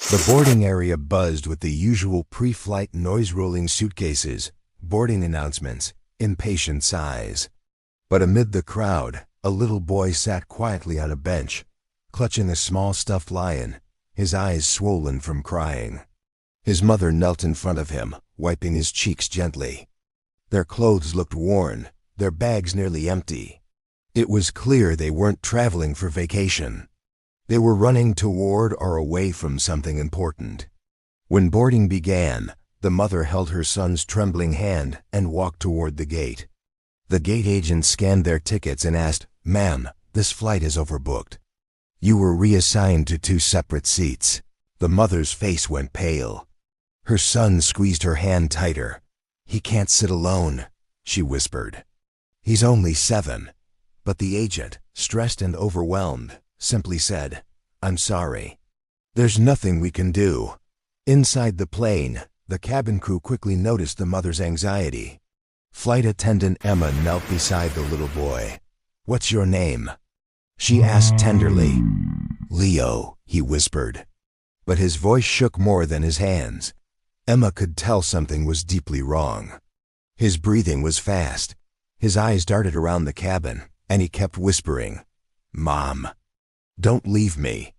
The boarding area buzzed with the usual pre-flight noise, rolling suitcases, boarding announcements, impatient sighs. But amid the crowd, a little boy sat quietly on a bench, clutching a small stuffed lion, his eyes swollen from crying. His mother knelt in front of him, wiping his cheeks gently. Their clothes looked worn, their bags nearly empty. It was clear they weren't traveling for vacation. They were running toward or away from something important. When boarding began, the mother held her son's trembling hand and walked toward the gate. The gate agent scanned their tickets and asked, "Ma'am, this flight is overbooked. You were reassigned to 2 separate seats." The mother's face went pale. Her son squeezed her hand tighter. "He can't sit alone," she whispered. "He's only 7. But the agent, stressed and overwhelmed, simply said, "I'm sorry. There's nothing we can do." Inside the plane, the cabin crew quickly noticed the mother's anxiety. Flight attendant Emma knelt beside the little boy. "What's your name?" she asked tenderly. "Leo," he whispered. But his voice shook more than his hands. Emma could tell something was deeply wrong. His breathing was fast. His eyes darted around the cabin, and he kept whispering, "Mom, don't leave me."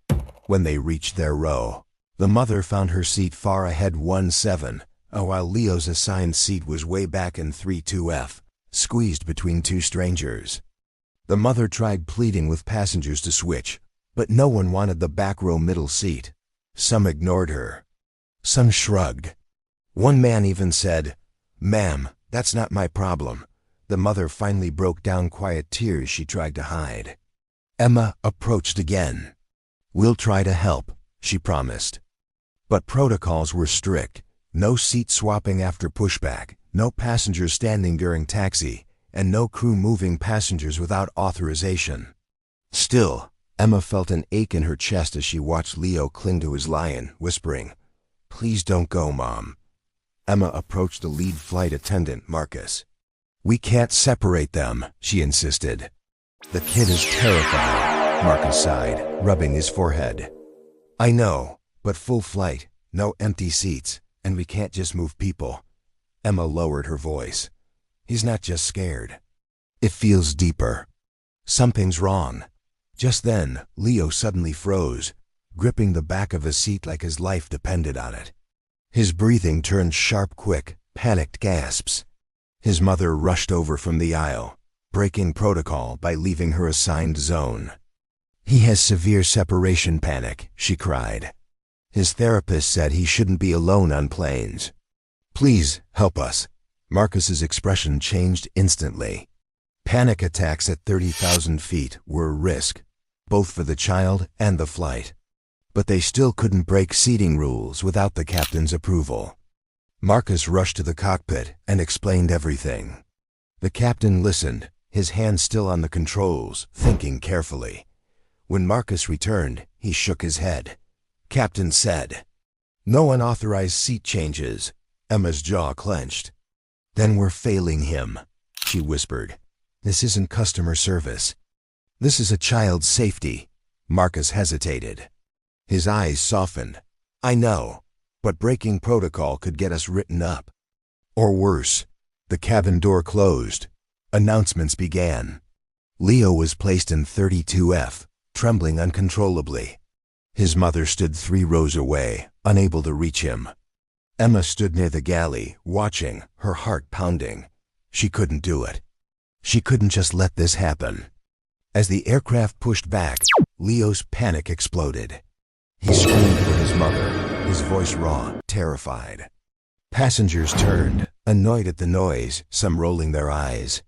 When they reached their row, the mother found her seat far ahead 17, while Leo's assigned seat was way back in 32F, squeezed between 2 strangers. The mother tried pleading with passengers to switch, but no one wanted the back row middle seat. Some ignored her. Some shrugged. One man even said, "Ma'am, that's not my problem." The mother finally broke down, quiet tears she tried to hide. Emma approached again. "We'll try to help," she promised. But protocols were strict. No seat swapping after pushback, no passengers standing during taxi, and no crew moving passengers without authorization. Still, Emma felt an ache in her chest as she watched Leo cling to his lion, whispering, "Please don't go, Mom." Emma approached the lead flight attendant, Marcus. "We can't separate them," she insisted. "The kid is terrified," Marcus sighed, rubbing his forehead. "I know, but full flight, no empty seats, and we can't just move people." Emma lowered her voice. "He's not just scared. It feels deeper. Something's wrong." Just then, Leo suddenly froze, gripping the back of a seat like his life depended on it. His breathing turned sharp, quick, panicked gasps. His mother rushed over from the aisle, breaking protocol by leaving her assigned zone. "He has severe separation panic," she cried. "His therapist said he shouldn't be alone on planes. Please help us." Marcus's expression changed instantly. Panic attacks at 30,000 feet were a risk, both for the child and the flight. But they still couldn't break seating rules without the captain's approval. Marcus rushed to the cockpit and explained everything. The captain listened, his hand still on the controls, thinking carefully. When Marcus returned, he shook his head. Captain said, "No unauthorized seat changes." Emma's jaw clenched. "Then we're failing him," she whispered. "This isn't customer service. This is a child's safety." Marcus hesitated. His eyes softened. "I know, but breaking protocol could get us written up. Or worse." The cabin door closed. Announcements began. Leo was placed in 32F, trembling uncontrollably. His mother stood 3 rows away, unable to reach him. Emma stood near the galley, watching, her heart pounding. She couldn't do it. She couldn't just let this happen. As the aircraft pushed back, Leo's panic exploded. He screamed for his mother, his voice raw, terrified. Passengers turned, annoyed at the noise, some rolling their eyes.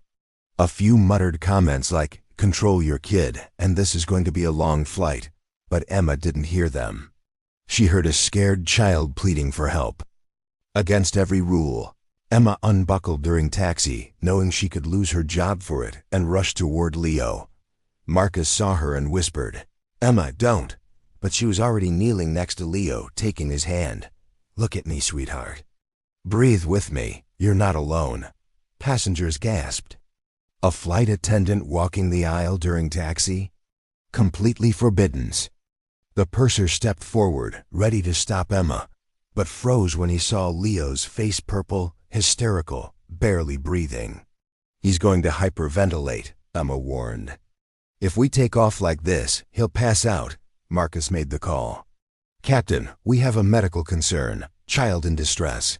A few muttered comments like, "Control your kid, and this is going to be a long flight," but Emma didn't hear them. She heard a scared child pleading for help. Against every rule, Emma unbuckled during taxi, knowing she could lose her job for it, and rushed toward Leo. Marcus saw her and whispered, "Emma, don't." But she was already kneeling next to Leo, taking his hand. "Look at me, sweetheart. Breathe with me. You're not alone." Passengers gasped. A flight attendant walking the aisle during taxi? Completely forbidden. The purser stepped forward, ready to stop Emma, but froze when he saw Leo's face purple, hysterical, barely breathing. "He's going to hyperventilate," Emma warned. "If we take off like this, he'll pass out," Marcus made the call. "Captain, we have a medical concern. Child in distress."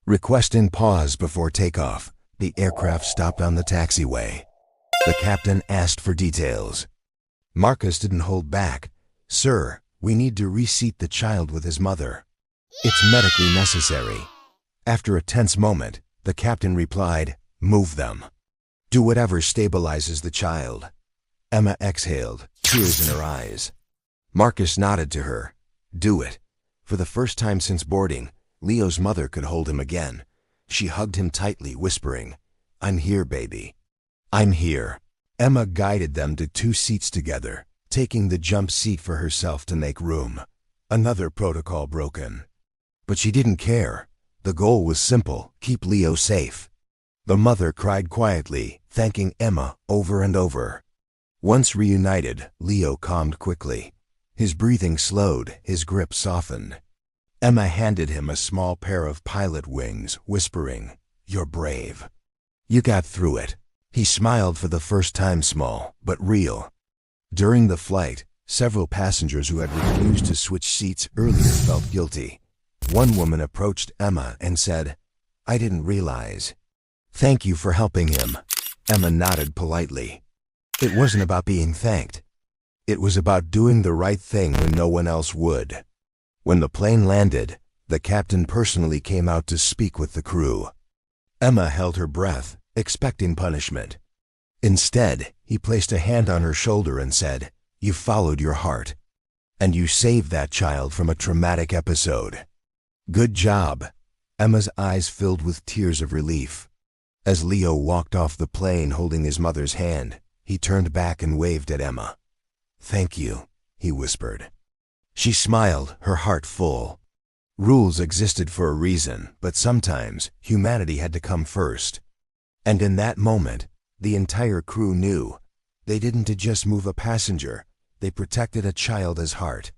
Requesting pause before takeoff, the aircraft stopped on the taxiway. The captain asked for details. Marcus didn't hold back. "Sir, we need to reseat the child with his mother. It's medically necessary." After a tense moment, the captain replied, "Move them. Do whatever stabilizes the child." Emma exhaled, tears in her eyes. Marcus nodded to her. "Do it." For the first time since boarding, Leo's mother could hold him again. She hugged him tightly, whispering, "I'm here, baby. I'm here." Emma guided them to 2 seats together, taking the jump seat for herself to make room. Another protocol broken. But she didn't care. The goal was simple: keep Leo safe. The mother cried quietly, thanking Emma over and over. Once reunited, Leo calmed quickly. His breathing slowed, his grip softened. Emma handed him a small pair of pilot wings, whispering, "You're brave. You got through it." He smiled for the first time, small but real. During the flight, several passengers who had refused to switch seats earlier felt guilty. One woman approached Emma and said, "I didn't realize." "Thank you for helping him." Emma nodded politely. It wasn't about being thanked. It was about doing the right thing when no one else would. When the plane landed, the captain personally came out to speak with the crew. Emma held her breath, expecting punishment. Instead, he placed a hand on her shoulder and said, "You followed your heart. And you saved that child from a traumatic episode. Good job." Emma's eyes filled with tears of relief. As Leo walked off the plane holding his mother's hand, he turned back and waved at Emma. "Thank you," he whispered. She smiled, her heart full. Rules existed for a reason, but sometimes humanity had to come first. And in that moment, the entire crew knew they didn't just move a passenger, they protected a child's heart.